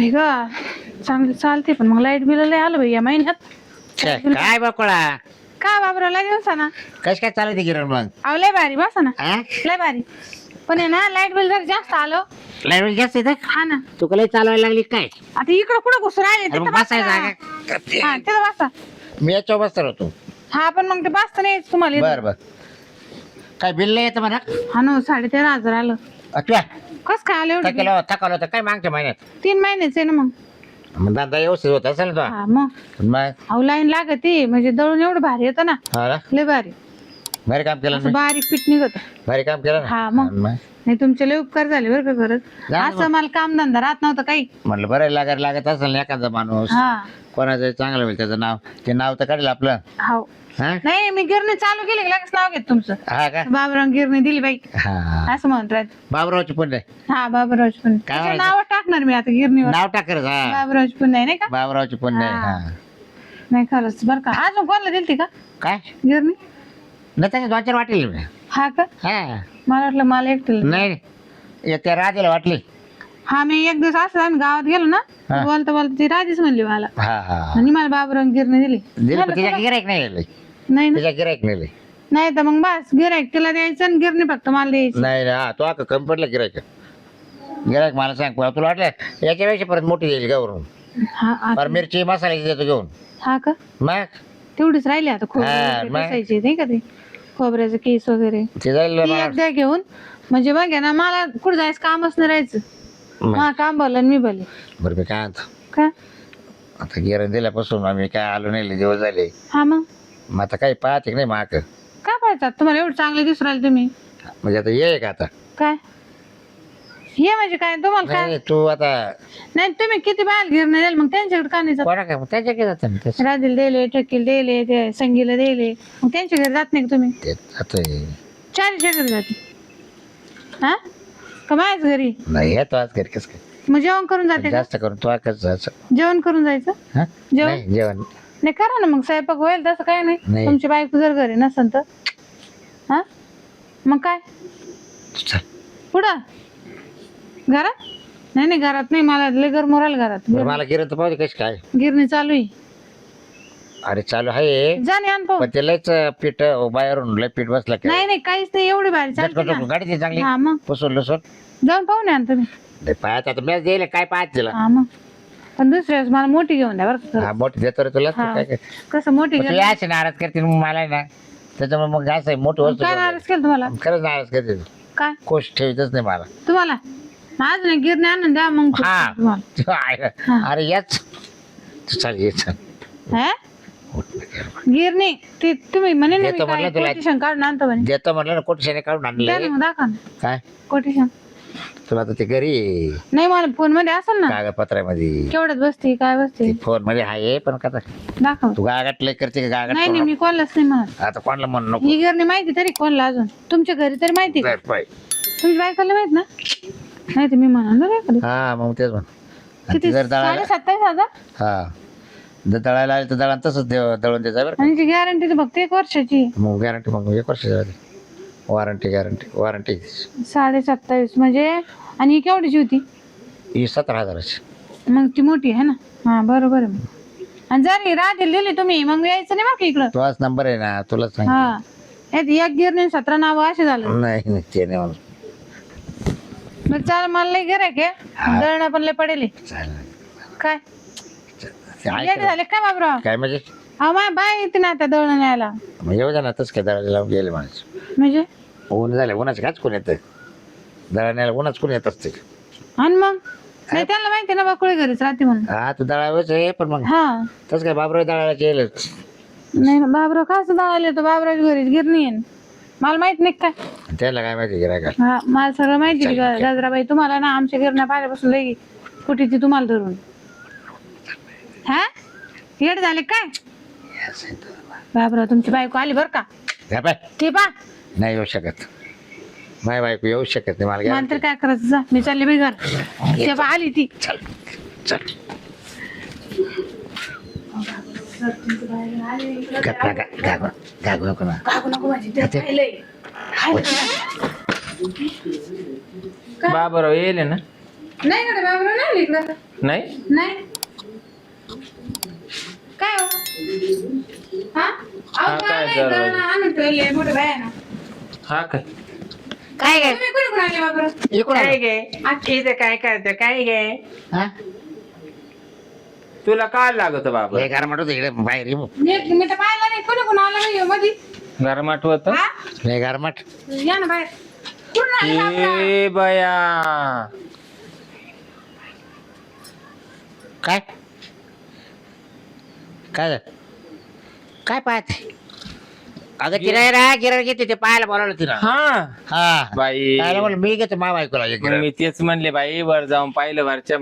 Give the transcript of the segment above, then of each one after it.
बाई ग चांगली चालते पण मग लाईट बिल लय आलं बाई या महिन्यात. काय बकोळा काय बाबरा लय दिवसाना कस काय चालू गिरण मग अहो लय भारी बसा ना हा? लय भारी. पण आहे ना लाईट बिल जर जास्त आलं लाईट जास्त येतं हा ना. तू लय चालवायला लागली काय आता इकडं कुठं घुसून राहिले अरे तिथं मग बसा बसायचं ना. जागा. हा तिथं बसा. मी याच्यावर बसतो होतो हा पण मग ते बसता नाही यायचं तुम्हाला बर इथं. बर काय बिल नाही येतं म्हणा हा ना 13,500 आलं. तुया कस काय आलं एवढं bill? थकवलं होतं काय मागच्या महिन्यात 3 महिन्याच आहे ना मग. मग धंदा व्यवस्थित होत असेल ना हा मग तो मग अहो लाईन लागती म्हणजे दळून एवढं भारी येतं ना हा ना लय भारी. भारी काम केलं असं ना बारीक पीठ निघत. भारी काम केलं ना हा मग. नाही तुमचे लय उपकार झाले बरं का खरंच. जा ना असं मला काम धंदा राहत नव्हतं काही. म्हणलं बरं लागत असेल ना एखादा माणूस हा कोणाचं चांगलं होईल त्याचं नाव ते नाव तर काढलं आपलं हो हा नाही मी गिरणी चालू केली की लगेच नाव घेत तुमचं. हा का बाबराव गिरणी दिली बाई हा असं म्हणत राहत. बाबरावची पुण्य हा बाबराव पण काय म्हणायचं? नाव टाकणार मी आता गिरणीवर. नाव टाकर हा बाबराव पण नाही का. बाबरावची पुण्य हा. हा नाही खरंच बरं का अजून कोणाला दिलती का काय गिरणी. नाही त्याच्या 2-4 वाटेल मी हा का हा मला वाटलं मला एकटीला. नाही एक त्या राधेला वाटली हा मी एक दिवस असं आम्ही गावात गेलो ना हा. बोलता बोलता ती राधीच म्हणली मला हा हा आणि मला बाबराव गिरणी दिली. दिली पण मला तिच्या तुला- गिरायक नाही गेले नाही ना तिच्या गिरायक नाही नाही तर मग बस गिरायक तिला द्यायचं आणि गिरणी फक्त मला द्यायची. नाही हा तो आता कमी पडला गिरायक मला सांग तुला वाटलं याच्यापेक्षा परत मोठी येईल गावरून हा पर मिरची मसाल्याची देतो घेऊन हा का मग तेवढीच राहिली आता हा, खोबरं मग? बसायची नाही का ते खोबऱ्याचं केस वगैरे ते जाईल ती एक द्या घेऊन म्हणजे बघ ना मला कुठं जायचं कामच नाही राहायचं. हा काम भलं आणि मी भले बरं मी काय म्हणतो का आता गिरण दिल्यापासून आम्ही काय आलो नाही दिवस झाले हा मग आता काही पाहते की नाही माक काय पाहिजे तुम्हाला एवढं चांगले दिसू राहिले तुम्ही. म्हणजे आता ये का आता काय हे म्हणजे काय तुम्हाला काय नाही तू आता नाही तुम्ही किती बाहेर गिरणे द्याल मग त्यांच्याकडे का नाही जात. कोणा काय त्याच्याकडे जातं ना तसं. राधीला दिले टक्कीला दिले ते संगीला दिले मग त्यांच्या घरी जात नाही का तुम्ही. ते आता चारीच्या घरी जाते हा का माझ्याच घरी नाही येतो आज घरी कसं काय मग जेवण करून जाते का जास्त करून तू कसं जायचं जेवण करून जायचं. हा जेवण? नाही जेवण नाही करा ना मग स्वयंपाक होईल तसं काय नाही नाही. तुमची बायको जर घरी नसेल तर हा मग काय चल पुढं घरात नाही घरात नाही मला लय गरम राहिल घरात. बरं मला गिरण तर पाहू दे कशी काय गिरणी चालू आहे अरे चालू आहे जा नाही आण पाहू. पण ते लयच पीठ बाहेरून लय पीठ बसला काय नाही काहीच नाही एवढी भारी चालते ना. गाडी ती चांगली हा मग पुसून लसून जाऊन पाहू ना तुम्ही. नाही पाहत आता मॅच द्यायला काय पाहत तिला हा मग पण दुसऱ्या वेळेस मला मोठी घेऊन द्या बरं का. हा मोठी देतो रे तुला तू हा. काय काय कसं मोठी पण तू घेऊन यायची नाराज करते मग मला ना त्याच्यामुळे मग असं आहे मोठी वस्तू काय घेऊन नाराज केलं तुम्हाला दे. खरंच नाराज करते तू. काय कोश ठेवतच नाही मला तुम्हाला आज नाही गिरणी आणून द्या मग हा. तुम्हाला हा. अरे याच तू चल ये चल हा उठ ना घे. गिरणी ती तुम्ही म्हणे ना देतो म्हणलं तुला. कोटेशन काढून आणतो म्हणे. देतो म्हटलं ना कोटेशाने काढून द्या आणले ना मग दाखवा ना काय कोटेशन. तुला आता ते घरी नाही मला फोन मध्ये असेल ना कागदपत्रामध्ये केवढ्यात बसते काय बसते फोन मध्ये आहे पण का दाखव. तू गागाट लय करते का नाही गागाट मी कोणालाच नाही म्हणत. आता कोणाला म्हणू नको ही गिरणी माहिती तरी कोणाला अजून तुमच्या घरी तरी माहिती का जाय पाय. तुमच्या बायकोला माहित ना नाही तर मी म्हणा काय हा मग तेच म्हण आणि किती ते जर दळायला 27,500 हा जर दळायला आले तर दळण तसंच दळून द्यायचं बरं का. आणि गॅरंटी फक्त 1 वर्षाची. मग गॅरंटी मग 1 वर्ष वॉरंटी वॉरंटी 27,500 म्हणजे आणि ही केवढीची होती ही 17,000ची मग ती मोठी आहे ना. हा बरोबर आहे मग. आणि जर राधील दिली तुम्ही मग यायचं नाही बघ इकडं. तोच नंबर आहे ना तुला सांग हा एक गिरणी 17 नाव असे झालं. नाही ते नाही म्हणून मग चाल मला लय गिरायक हा. आहे दळणं पण लय पडेल आहे. चालेल. काय ते ऐक येडे ना. झाले काय बाबराव. काय म्हणजे हा माय बाय येते ना त्या दळणं न्यायला मग येऊ द्या ना तसं काय दळायला लावून गेले म्हणायचं म्हणजे ऊन झाले उन्हाचं काच कोण येतं दळण्याला उन्हाच कोण येत असते आणि मग नाही त्यांना माहिती ना बाकुळे घरीच राहते म्हणून. हा तू दळावच आहे पण मग हा तसं काय बाबराव दळायला येईलच नाही ना बाबराव कसं दळायला येतो बाबराव घरीच गिरणी आहे ना. मला माहित नाही काय. त्याला काय माहिती गिरायका हा मला सगळं माहिती गजराबाई तुम्हाला ना आमच्या गिरण्या पाहिल्यापासून लई कुठे ती तुम्हाला धरून. हा येड झाले काय बाबराव तुमची बायको आली बर का ते पा नाही येऊ शकत माय बायको येऊ शकत नाही मला मला तर काय करायचं जा मी चालले बिघर ते पा आली ती. चल चल गागू नको ना बाबराव येईल ना नाही कडे बाबरा नाही इकडं. नाही नाही काय हो हा अहो काय काय नाही जरा- दळण आणून ठेवले मोठे बाया हा काय काय काय तुम्ही कुठे आले बाबरा इकडून काय आलो. गे इथं काय करते काय गे हा? तुला काय लागत बाबा हे घर म्हणतो इकडे बाहेर येऊ. मी तर पाहिलं नाही कोणी आलं नाही मधी गरम आठवत हा हे घर म्हट या ना बाहेर कुठून आले बाबरा? ए बया काय काय झालं? काय पाहते अगं तिला गिरण घेते ते पाहायला बोलावलं तिला हा हा बाई पाहायला बोल मी घेतो मा बायकोला हे मग गिरण. मी तेच म्हणले बाई वर जाऊन पाहिलं वरच्या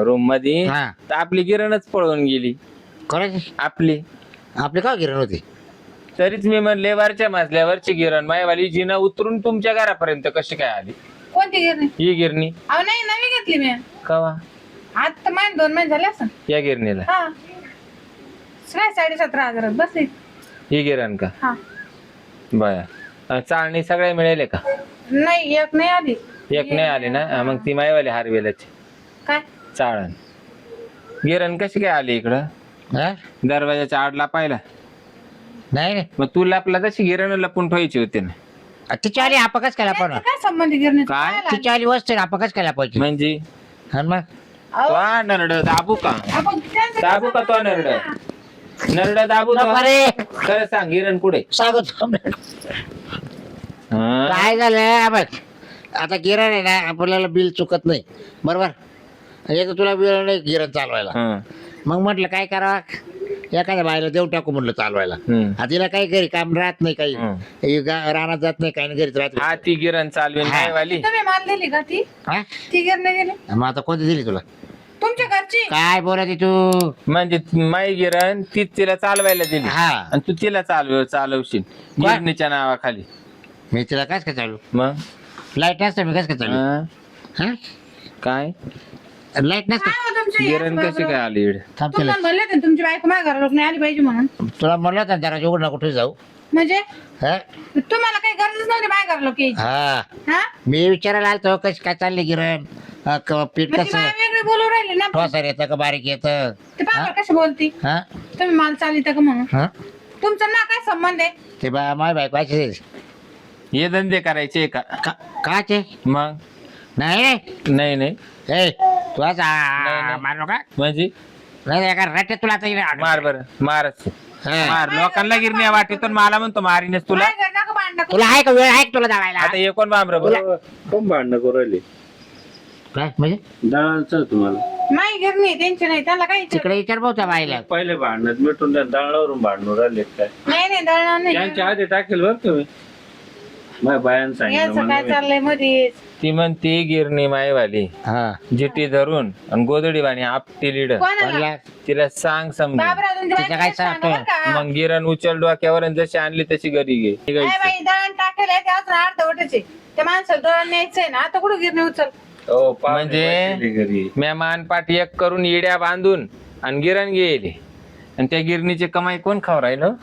रूम मध्ये हा. तर आपली गिरणच पळून गेली कोणाची आपली आपली का गिरण होती तरीच मी म्हणले वरच्या मजल्यावरची गिरण मायवाली जिना उतरून तुमच्या घरापर्यंत कशी काय आली कोणती गिरणी ही गिरणी अहो नाही नवी घेतली मी कवा आता महिने 2 महिने झाले असं या गिरणीला हा काय 17,500 बस ही गिरण का हा बया चाळणी सगळ्या मिळेल का नाही एक नाही आली एक नाही आली ना मग ती मायवाली हारवेलाची काय चाळण गिरण कशी काय आली इकडं हा? दरवाजाच्या आडला पाहिला नाही नाही मग तू लपला तशी गिरण लपून ठेवायची होती ना तिच्या आली आपकच केला पण काय संबंध गिरणी काय? तिच्या आली वस्तू आपकच केला पाहिजे म्हणजे हा मग तो नरड दाबू का दाबू का तो नरड नरड दाबू तो अरे खरं सांग गिरण कुठे सांगतो हा? काय झालं बघ आता गिरण आहे ना आपल्याला बिल चुकत नाही बरोबर एक तुला बिल नाही गिरण चालवायला हा. मग म्हटलं काय करावं एखाद्या बायला देऊ टाकू म्हटलं चालवायला हम्म. तिला काही घरी काम राहत नाही काही हं. हे रानात जात नाही काही नाही घरीच राहत हा ती गिरण चालवी हा. नाही वाली तुम्ही माल दिली का ती हा? ती गिरणी गेली मग आता कोणती दिली तुला तुमच्या घरची काय बोलायची तू म्हणजे माई गिरण तीच तिला चालवायला दिली हा आणि तू तिला चालवशील गिरणीच्या नावाखाली मी तिला काय काय चालू मग लाईट नसतं मी काय चालू हा? हा काय लाईट नसतं काय हो तुमची गिरण कशी काय आली इकडे थांब तिला तुम्हाला म्हणले होते तुमची बायको माझ्या घराला नाही आली पाहिजे म्हणून तुला म्हणलं होतं जरा उघड ना कुठे जाऊ म्हणजे हा तुम्हाला काही गरजच नव्हती माझ्या घराला यायची हा हा मी विचारायला आलतो कशी काय चालली गिरण पीठ मग ती कसं बाया वेगळी बोलू राहिली ना ठोसर येतं का बारीक येतं ते पागल कशी बोलती हा तुम्ही माल चालिता का म्हणून हा तुमचा ना काय संबंध आहे ते बा माय बायको अशी हे धंदे करायचे का काचे मग नाही नाही नाही ए तू आज नाही. मारलो का म्हणजे नाही एका रट्ट्यात तुला आता इकडे आणू. मार बर मारच हा. मार लोकांना गिरणी वाटेतून मला म्हणतो मारीनच तुला काय करणार का भांडणं करू? तुला आहे का वेळ आहे का तुला जायला आता हे कोण बांबर कोण भांडणं करू राहिले काय म्हणजे दळाचं तुम्हाला नाही गिरणी त्यांची नाही त्याला काही तिकडे विचार भाऊ त्या बाईला पहिले भांडणात मिटून त्या दळावरून भांडणं राहिले काय नाही नाही दळणार नाही त्यांच्या आधी टाकेल बरं तुम्ही माझ्या बायानं सांगितलं याचं काय मला चाललंय मध्ये ती म्हणते गिरणी मायवाली हा जिटी धरून आणि गोदडी वाणी आपटी लीड कोणाला कोणला? तिला सांग समजून बाबरा तुमच्या तिचं काय बायकोला सांगा बरं का? मग गिरण उचल डोक्यावर आणि जशी आणली तशी घरी घे नाही निघायचं. बाई दळण टाकेल ते अजून अर्धवटचे त्या माणसाला दळण न्यायचंय ना आता कुठं गिरणी उचल हो, पाहुणे म्हणजे- बसलेले घरी मेहमान पाठ एक करून येड्या बांधून आणि गिरण गेली आणि त्या गिरणीची कमाई कोण खाव राहिलं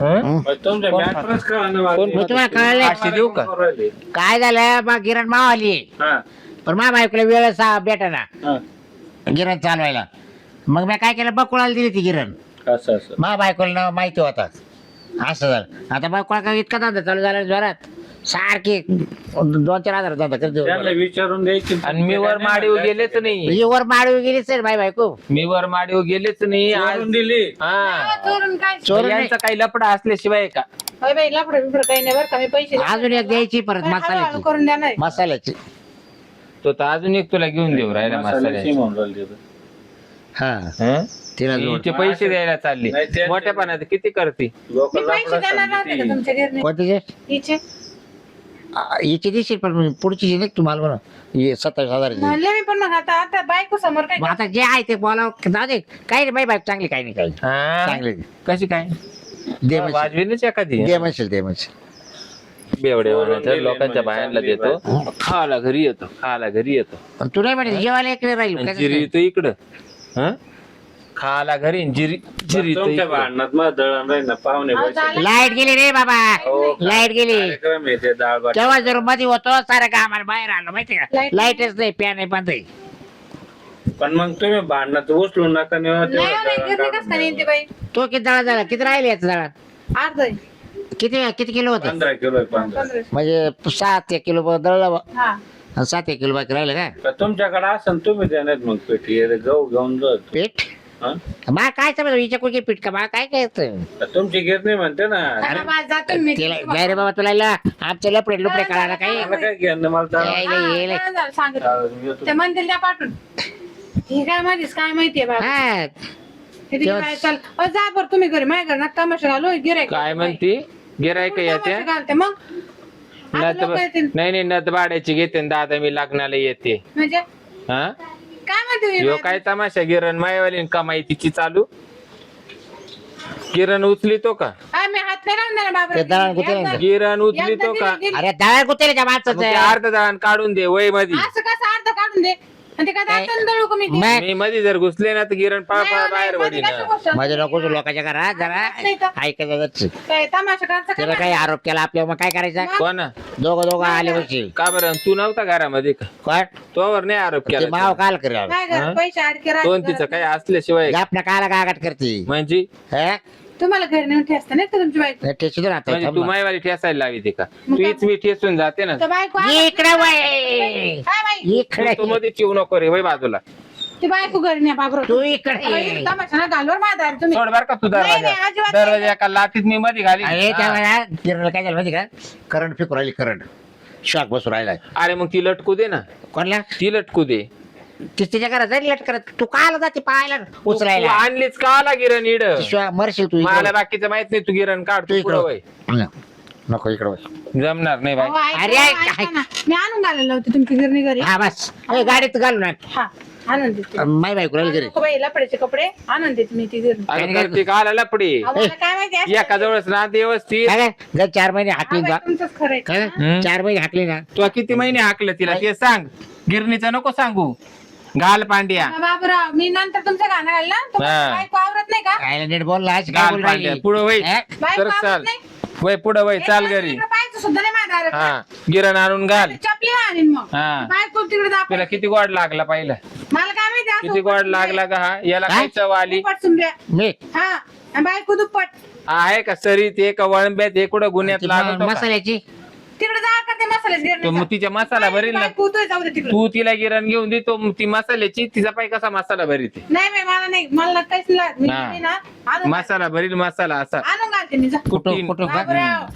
हं? मग तुमच्या कोण मॅटरच कळलं ना कोण- मी तुम्हाला कळलं पाचशे देऊ का? करू राहिले. काय झालं बा गिरण मावाली हा, पण मा बायकोला वेळ भेटा ना हा. गिरण चालवायला मग मी काय केलं बकुळाला दिली ती गिरण असं असं मा बायकोला माहिती होता असं झालं आता बायकोळा काय इतका धंदा चालू झाला जोरात सारखे 2-4 हजार धंदा त्यांना करते विचारून द्यायची आणि मी वर माडीव गेलेच नाही वर माळवी गेली सर बाय बायको मी वर माडीव गेलेच नाही आज विचारून दिली हा चोरून काय चोर नाही. यांचा काही लपडा असल्याशिवाय का होय बाई लफडं बिफडं काही नाही बरं का मी पैसे देते. अजून एक द्यायची परत पण हळूहळू मसाल्याची करून द्या नाही मसाल्याची तो तर अजून एक तुला घेऊन देऊ राहिला मसाल्याची मसाल्याची म्हणून राहिली तर. हा हं? तिला जोड हिचे पैसे द्यायला चालली नाही, ते- मोठ्यापणात किती करते लोकं मी पैसे लफडं देणार नव्हते का समजती. तुमच्या गिरणी कोणतीचे हिचे हिची दिसेल पण पुढची नाही तुम्हाला म्हणा हे 27,000 म्हणले मी पण मग आता आता बायको समोर काय आता जे आहे ते बोलावं जाऊ दे काही नाही बाई बायको चांगली काही नाही काही नाही. हा चांगली कशी काय दे म्हणशील वाजवीनच एखादी दे म्हणशील दे म्हणशील बेवडे म्हणायचं लोकांच्या बायांना देतो खाला घरी येतो खाला घरी येतो पण तू नाही म्हणे जेवायला इकडे राहील आणि कसं जिरी काय? येतो इकडं हं? खाला घरी आणि जिरी जिरी येतो तुमच्या इकडं. भांडणात मग दळण राहील ना पाहुणे अहो, बसले. झालं. लाईट गेली रे बाबा हो, लाईट गेली कार्यक्रम आहे ते डाळ भात. तेव्हा जर मध्ये होतो सारं का आम्हाला बाहेर आलो माहिती का लाईट- लाईटच नाही पॅन आहे बंद आहे पण मग तुम्ही भांडणात उचलू नका नेऊ नाही गिरणी कसं काय नेते बाई तो किती दळा झाला किती राहिले याचं दळा अर्ध आहे. किती किती किलो होतं 15 किलो आहे, 15. 15. म्हणजे 7 किलो दळलं हा आणि 7 किलो बाकी राहिले का तर तुमच्याकडे असेल तुम्ही देण्यात मग पेटी गहू घेऊन जात पीठ मा काय समज विचार कुठे पीठ का मा काय काय तुमची गिरणी म्हणते ना चला बा, जातो मी. तिला नाही रे बाबा तुला आमचे लपडे लुपडे कळायला काही मला काय घेणं मला तर- येईल. हा, झालं, सांगितलं. चालेल, येतो. ते म्हणतील त्या पाठवून हे काय माहितीस काय माहितीये बाबा हा हे तिकडे काय चाल जा बरं तुम्ही घरी माझ्या घरी नका तमाशा घालू गिरायक काय म्हणती गिरायक येते घालते मग आता नत लोकं येतील. नाही नत भाड्याची घेते न दादा मी लग्नाला येते म्हणजे हा काय माहिती यो काय तमाशा गिरण मायवाली कमाई तिची चालू गिरण उचलितो का मी हात नाही लावणार बाबा ते दळण कुठे नाही. गिरण उचलितो का अरे दळा कुठे त्या मग ते माणसाचं अर्ध दळण काढून दे वय मध्ये असं कसं अर्ध काढून दे आणि ते काय दातानं दळू का मी ते? मग मी मध्ये जर घुसले ना तर गिरण पळा नाही, पळा नाही, बाहेर मध्ये वडी कशी गोष्ट? माझ्या नको लोकांच्या घरात जरा नाही तर. ऐकायचं जायचं. काय तमाशा करायचा त्याला का काही आरोप केला आपल्यावर मग काय करायचं कोण दोघं आले बसतील का बरं तू नव्हता घरामध्ये का कोण तोवर नाही आरोप ते केला माव काल करेल काय घरात पैसे अडके दोन राहते तिचं घरात. काही असल्याशिवाय आपण काला गागाट करते म्हणजे हे? तुम्हाला घरी नेऊन ठेसता नाही का तुमची बायको ते सुद्धा राहतं. म्हणजे थांब तू ना. मायवाली ठेसायला लावी ते का मग काय? तूच मी ठेसून जाते ना तर बायको इकडे वय काय बाई इकडे तू मध्ये चिव नको रे वय बाजूला ती बायको घरी नाही बाबरो तू इकडे ये. तमाशा ना घालवर माझा तुम्ही सोड बर का तू नाही, दरवाजा नाही, अजिबात दरवाजा एका लाटीत मी मध्ये घाली अरे त्या हा. वेळा किरणला काय झालं माहिती का करंट फेकू राहिली करंट शॉक बसू राहिलाय अरे मग ती लटकू दे ना कोणला ती लटकू दे ती तिच्या घरात जाईल लट करत तू काल जाते पाहायला तू उचलायला आणलीच का आला गिरण इड शिवाय मरशील तू इकडे मला वळ. बाकीचं माहित नाही तू गिरण काढ तू तू इकडे पुढं वळ. वय नको इकडे वळ. जमणार नाही बाई अहो, ऐका अरे, ना, ऐक. ऐका ना. मी आणून घालायला होते तुमची गिरणी घरी हा बस ए, गाडीत घालू ना हा आणून देते माय बायको राहिली घरी नको बाई लपड्याचे कपडे आणून देते मी ती गिरणी अरे करते का आला लपडी अहो, मला काय माहिती असं- एका जवळच ना व्यवस्थित काय काय? जर 4 महिने हा हाकली बाई, जा तुमचंच खरंय काय हम्म. 4 महिने हाकली ना तू किती महिने हाकलं तिला ते सांग गिरणीचं नको सांगू घाल पांड्या बाबूराव मी नंतर तुमचं गाणं घालला हा. बायको आवरत नाही का काय नीट बोलला आज काय घाल बोल पांड्या राहिली पुढं वय हे? बायको तर आवरत चाल नाही वय पुढं वय चाल एक घरी तिकडं पाहायचं सुद्धा नाही माझ्या दारात. हा गिरण आणून घाल चपली आणीन मग हा. बायको तिकडे दाखव तुला किती गोड लागला पहिला मला काय माहिती असं किती गोड लागला का हा याला काय? काय चव आली दुप्पट सुंब्या मी हा आणि बायको दुप्पट आहे का सरीत एक वळंब्यात एक कुठं गुन्ह्यात ती लागतो का? मसाल्याची तिकडे जा करते मसाल्याच तो मग तिच्या मसाला भरील ना बायको उतोय जाऊ दे तिकडे तू तिला गिरण घेऊन दे तो ती मसाल्याची तिचा पाय कसा मसाला भरीत नाही बाई मला नाही मला काहीच लागत मी हा. मी ना आणून मसाला भरील मसाला असा आणून घालते मी जा कुठं कुठं का? बाबूराव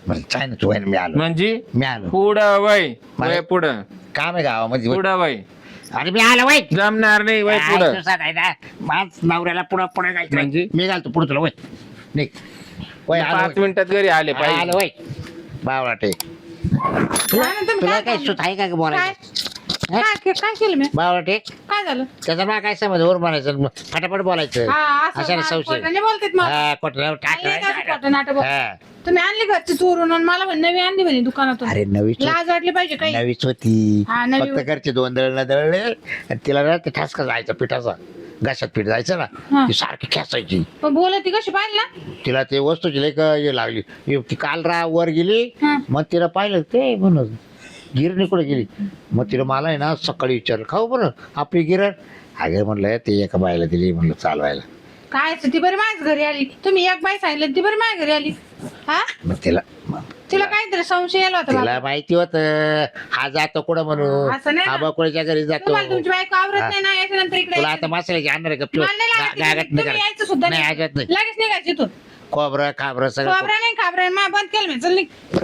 बरं, चाय ना तू आहे ना, मी आलो म्हणजे मी आलो पुढं वय मला- वय पुढं काम आहे गावामध्ये पुढं वय अरे मी आलो वय जमणार नाही वय काय पुढं तुझा नाही ना माझ नवऱ्याला पुढं पुढे जायचं म्हणजे? मी घालतो पुढे तुला वय निघ वय आलो 5 मिनिटात घरी आले वय. पाहिजे आलो वय बावळाटे काय ना तुम्ही तुला काय काय बोलले? सुत आहे का काय बोलायचं काय केलं मी बावळाटे काय झालं त्याचा मला काय समज वर म्हणायचं मग फटाफट बोलायचं हा असं असं ना संशय खोटाने बोलतेत मग हा कोटल्यावर आणले का टाक खोटं नाटक हा. तुम्ही आणली घरची चोरून आणि मला म्हणे नवी आणली म्हणे दुकानातून अरे नवीच लाज वाटली पाहिजे काही नवीच होती हा, नवी फक्त घरचे 2 दळलं दळले आणि तिला ना ते ठसका जायचा पिठाचा घशात पीठ जायचं हा. ना ती सारखी खेचायची पण बोलत ती कशी पाहिली ना तिला ते वस्तूची लय हे लागली ती काल वर गेली हा. मग तिला पाहिलं ते म्हणून गिरणी कुठे गेली मग तिला मला आहे ना सकाळी विचारलं खाऊ बरं आपली गिरण अगे म्हणलं ते एका बायला दिली म्हणलं चालवायला काय ती बरी माझ्या घरी आली तुम्ही एक बाई सांगितलं ती बरी माझ्या घरी आली हा मग तिला तिला काहीतरी संशय आला होता तिला बाबा. माहिती होत हा जातो कुठं म्हणून असं नाही ना. हा बकुळ्याच्या घरी जातो तुम्हाला तुमची बायको आवरत हा. नाही ना याच्यानंतर इकडे तुला यायचं. आता मसाल्याची आणणार आहे का मला नाही लागत गागाट तुम्ही नाही यायचं सुद्धा नाही नाही अजिबात नाही लगेच निघायचं इथून खोबरं खाबरं सगळं खोबरा नाही खाबरा मा बंद केलं मी चल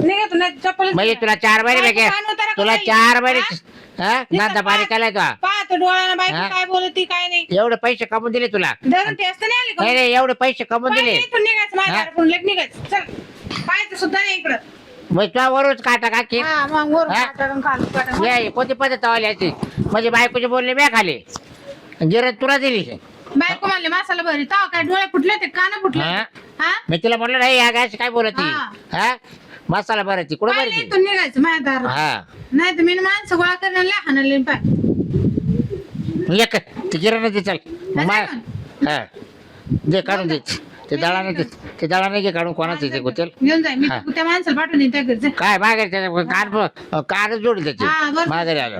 निघा तू नाही चप्पल म्हणजे तुला 4 महिने बायको भेटे कान उतारा तुला करून 4 महिने हा? हा नांदा पाणी केलाय तो पाहतो डोळ्यानं बायको हा? काय बोलती काय नाही एवढे पैसे कमवून दिले तुला धरून टेस्ट नाही आली का नाही नाही एवढे पैसे कमवून दिले पाहिजे इथून निघायचं माझ्या हा? घराकडून लग निघायचं चल पाहायचं सुद्धा नाही इकडं मग तुला वरूच काटा काकी हा मग वरून हा? काटाकडून खाली काटाकडून. ये कोणती पद्धत आली याची म्हणजे बायकोचे बोलले मी खाली गिरत तुला दिली बायको म्हणले मसाला भरी ताव काय डोळे फुटले ते कान फुटले हा? हा मी तिला म्हणलं नाही या गायची काय बोलत ती हा. हा मसाला भरायची कुठं पाहिलं भरायची इथून निघायचं माझ्या दारात हा नाही तर मी माणसं गोळा करणार हाणाले पाय एक ते गिरण दे चल मा- हा दे काढून दे ते दळाने ते दळाने घे काढून कोणाचं ते गोचल घेऊन जाय मी हा. त्या माणसाला पाठवून देईन त्या घरचे काय मागे कान जोडली त्याची हा बरं माघारी आलो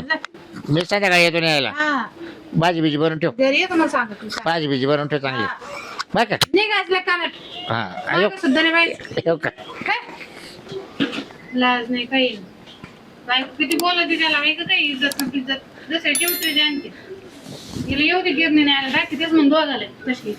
मी संध्याकाळी येतो न्यायला. हा भाजी बिजी बनवून ठेव. घरी येतो मग सांगतो भाजी बिजी बनवून ठेव चांगली. बरं का? निघायचं कानात हा अयो सुद्धा नाही बाई येऊ का? काय लाज नाही काही बायको किती बोलत त्याला माहिती काही इज्जत इज्जत जसं ठेवते आणते तिला येऊ दे गिरणी न्यायला राखी तेच म्हणून दोघाले तशी